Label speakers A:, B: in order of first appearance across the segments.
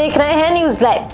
A: देख रहे हैं न्यूज लाइव।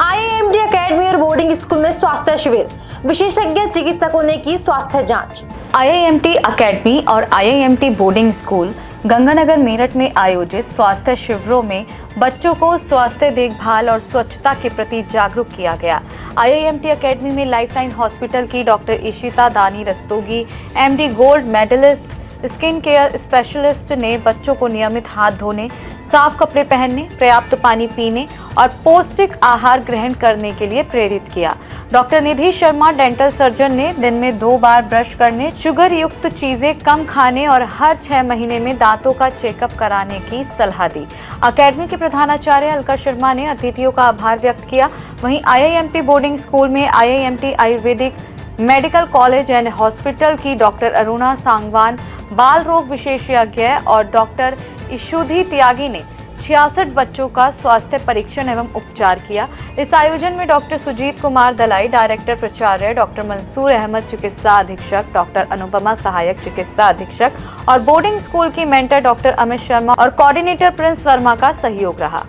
A: आईआईएमटी एकेडमी और बोर्डिंग स्कूल में स्वास्थ्य शिविर, विशेषज्ञ चिकित्सकों ने की स्वास्थ्य जांच।
B: आईआईएमटी एकेडमी और IIMT boarding school Ganganagar Meerut में आयोजित स्वास्थ्य शिविरों में बच्चों को स्वास्थ्य देखभाल और स्वच्छता के प्रति जागरूक किया गया। आईआईएमटी एकेडमी में लाइफलाइन हॉस्पिटल की doctor Ishita Dani Rastogi, MD gold medalist, skin care specialist ने बच्चों को नियमित हाथ धोने, साफ कपड़े पहनने, पर्याप्त पानी पीने और पौष्टिक आहार ग्रहण करने के लिए प्रेरित किया। डॉक्टर निधि शर्मा डेंटल सर्जन ने दिन में 2 बार ब्रश करने, शुगर युक्त चीजें कम खाने और हर 6 महीने में दांतों का चेकअप कराने की सलाह दी। अकेडमी के प्रधानाचार्य अलका शर्मा ने अतिथियों का आभार व्यक्त किया। वहीं आईआईएमटी बोर्डिंग स्कूल में IIMT Ayurvedic medical college and hospital की डॉक्टर अरुणा सांगवान, बाल रोग विशेषज्ञ और डॉक्टर इशुधी त्यागी ने 66 बच्चों का स्वास्थ्य परीक्षण एवं उपचार किया। इस आयोजन में डॉक्टर सुजीत कुमार दलाई, डायरेक्टर प्राचार्य, डॉक्टर मंसूर अहमद चिकित्सा अधीक्षक, डॉक्टर अनुपमा सहायक चिकित्सा अधीक्षक और बोर्डिंग स्कूल की मेंटर डॉक्टर अमित शर्मा और कोऑर्डिनेटर प्रिंस वर्मा का सहयोग रहा।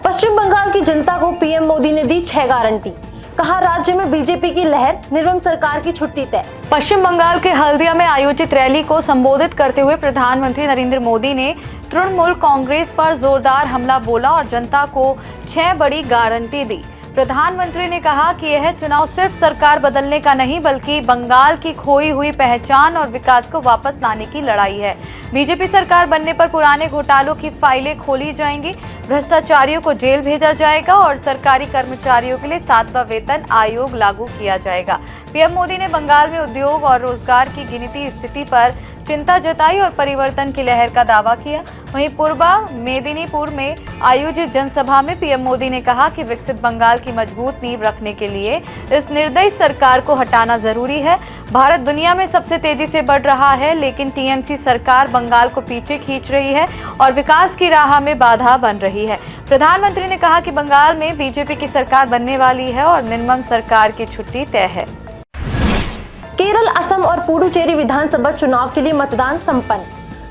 A: पश्चिम बंगाल की जनता को पीएम मोदी ने दी 6 गारंटी, कहा राज्य में बीजेपी की लहर, निर्मम सरकार की छुट्टी तय।
B: पश्चिम बंगाल के हल्दिया में आयोजित रैली को संबोधित करते हुए प्रधानमंत्री नरेंद्र मोदी ने तृणमूल कांग्रेस पर जोरदार हमला बोला और जनता को 6 बड़ी गारंटी दी। प्रधानमंत्री ने कहा कि यह चुनाव सिर्फ सरकार बदलने का नहीं बल्कि बंगाल की खोई हुई पहचान और विकास को वापस लाने की लड़ाई है। बीजेपी सरकार बनने पर पुराने घोटालों की फाइलें खोली जाएंगी, भ्रष्टाचारियों को जेल भेजा जाएगा और सरकारी कर्मचारियों के लिए 7वां वेतन आयोग लागू किया जाएगा। पीएम मोदी ने बंगाल में उद्योग और रोजगार की गिनती स्थिति पर चिंता जताई और परिवर्तन की लहर का दावा किया। वहीं पूर्वा मेदिनीपुर में आयोजित जनसभा में पीएम मोदी ने कहा कि विकसित बंगाल की मजबूत नींव रखने के लिए इस निर्दयी सरकार को हटाना जरूरी है। भारत दुनिया में सबसे तेजी से बढ़ रहा है, लेकिन टीएमसी सरकार बंगाल को पीछे खींच रही है और विकास की राह में बाधा बन रही है। प्रधानमंत्री ने कहा कि बंगाल में बीजेपी की सरकार बनने वाली है और निर्मम सरकार की छुट्टी तय है।
A: केरल, असम और पुडुचेरी विधानसभा चुनाव के लिए मतदान संपन्न,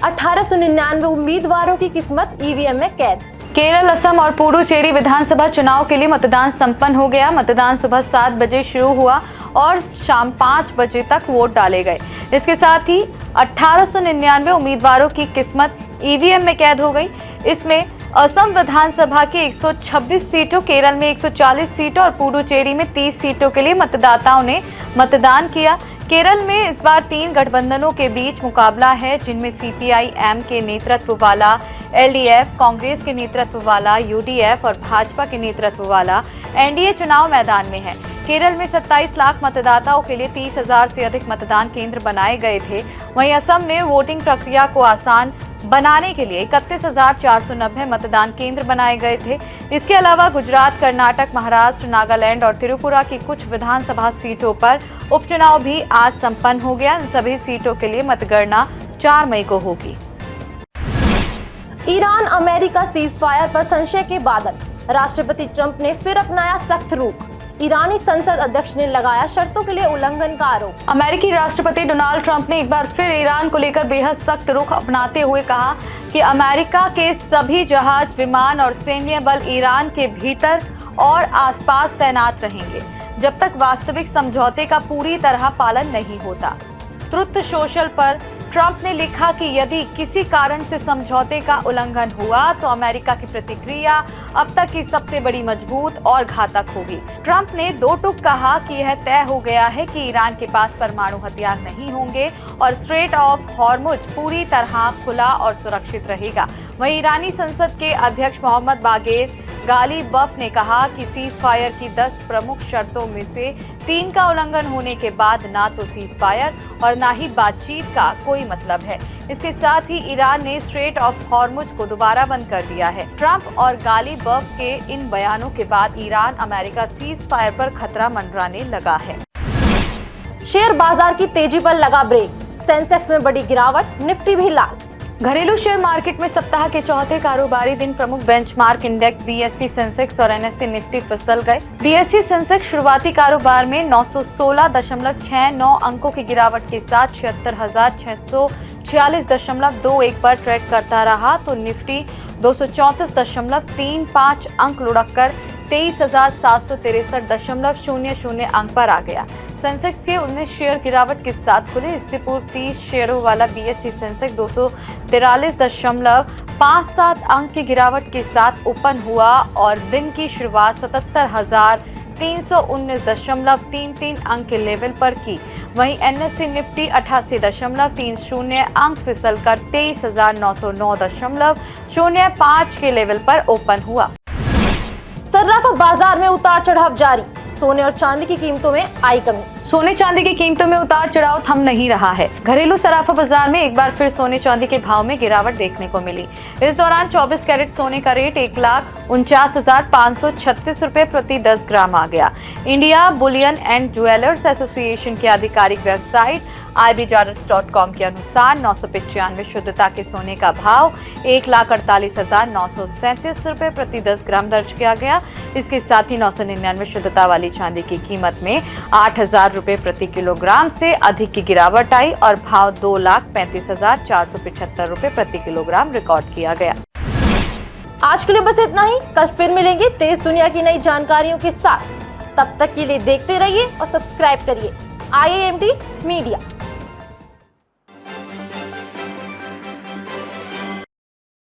A: 1899 उम्मीदवारों की किस्मत ईवीएम में कैद।
B: केरल, असम और पुडुचेरी विधानसभा चुनाव के लिए मतदान संपन्न हो गया। मतदान सुबह 7 बजे शुरू हुआ और शाम 5 बजे तक वोट डाले गए। इसके साथ ही 1899 उम्मीदवारों की किस्मत ईवीएम में कैद हो गई। इसमें असम विधानसभा की 126 सीटों, केरल में 140 सीटों और पुडुचेरी में 30 सीटों के लिए मतदाताओं ने मतदान किया। केरल में इस बार 3 गठबंधनों के बीच मुकाबला है, जिनमें सीपीआई-एम के नेतृत्व वाला एलडीएफ, कांग्रेस के नेतृत्व वाला यूडीएफ और भाजपा के नेतृत्व वाला एनडीए चुनाव मैदान में है। केरल में 27 लाख मतदाताओं के लिए 30,000 से अधिक मतदान केंद्र बनाए गए थे। वहीं असम में वोटिंग प्रक्रिया को आसान बनाने के लिए 31,490 मतदान केंद्र बनाए गए थे। इसके अलावा गुजरात, कर्नाटक, महाराष्ट्र, नागालैंड और त्रिपुरा की कुछ विधानसभा सीटों पर उपचुनाव भी आज संपन्न हो गया। इन सभी सीटों के लिए मतगणना 4 मई को होगी।
A: ईरान अमेरिका सीजफायर पर संशय के बादल, राष्ट्रपति ट्रंप ने फिर अपनाया सख्त रुख, ईरानी संसद अध्यक्ष ने लगाया शर्तों के लिए उल्लंघन का आरोप।
B: अमेरिकी राष्ट्रपति डोनाल्ड ट्रंप ने एक बार फिर ईरान को लेकर बेहद सख्त रुख अपनाते हुए कहा कि अमेरिका के सभी जहाज, विमान और सैन्य बल ईरान के भीतर और आसपास तैनात रहेंगे जब तक वास्तविक समझौते का पूरी तरह पालन नहीं होता। ट्रुथ सोशल पर ट्रंप ने लिखा कि यदि किसी कारण से समझौते का उल्लंघन हुआ तो अमेरिका की प्रतिक्रिया अब तक की सबसे बड़ी, मजबूत और घातक होगी। ट्रंप ने 2 टूक कहा कि यह तय हो गया है कि ईरान के पास परमाणु हथियार नहीं होंगे और स्ट्रेट ऑफ हॉर्मुज पूरी तरह खुला और सुरक्षित रहेगा। वहीं ईरानी संसद के अध्यक्ष मोहम्मद बागेर गालिबफ ने कहा कि सीज फायर की 10 प्रमुख शर्तों में से 3 का उल्लंघन होने के बाद ना तो सीज फायर और ना ही बातचीत का कोई मतलब है। इसके साथ ही ईरान ने स्ट्रेट ऑफ हॉर्मुज को दोबारा बंद कर दिया है। ट्रंप और गालिबफ के इन बयानों के बाद ईरान अमेरिका सीज फायर पर खतरा मंडराने लगा है।
A: शेयर बाजार की तेजी पर लगा ब्रेक, सेंसेक्स में बड़ी गिरावट, निफ्टी भी लाल।
B: घरेलू शेयर मार्केट में सप्ताह के चौथे कारोबारी दिन प्रमुख बेंचमार्क इंडेक्स बीएसई सेंसेक्स और एनएसई निफ्टी फिसल गए। बीएसई सेंसेक्स शुरुआती कारोबार में 916.69 अंकों की गिरावट के साथ 76,646.21 पर ट्रेड करता रहा, तो निफ्टी 234.35 अंक लुढ़ककर 23,763.00 अंक पर आ गया। सेंसेक्स के 19 शेयर गिरावट के साथ खुले। इससे पूर्व 30 शेयरों वाला बीएसई सेंसेक्स 243.57 अंक की गिरावट के साथ ओपन हुआ और दिन की शुरुआत 77,319.33 अंक के लेवल पर की। वहीं एनएससी निफ्टी 88.30 अंक फिसलकर 23,909.05 के लेवल पर ओपन हुआ।
A: सर्राफा बाजार में उतार चढ़ाव जारी, सोने और चांदी की कीमतों में आई कमी।
B: सोने चांदी की कीमतों में उतार चढ़ाव थम नहीं रहा है। घरेलू सराफा बाजार में एक बार फिर सोने चांदी के भाव में गिरावट देखने को मिली। इस दौरान 24 कैरेट सोने का रेट 1,49,536 रुपए प्रति 10 ग्राम आ गया। India Boolean and jewellers association की आधिकारिक वेबसाइट ibjars.com के अनुसार 995 शुद्धता के सोने का भाव 1,48,937 रुपए प्रति 10 ग्राम दर्ज किया गया। इसके साथ ही 999 शुद्धता वाली चांदी की कीमत में 8,000 रुपए प्रति किलोग्राम से अधिक की गिरावट आई और भाव 2,35,475 रुपए प्रति किलोग्राम रिकॉर्ड किया गया।
A: आज के लिए बस इतना ही। कल फिर मिलेंगे देश दुनिया की नई जानकारियों के साथ। तब तक के लिए देखते रहिए और सब्सक्राइब करिए IIMT मीडिया।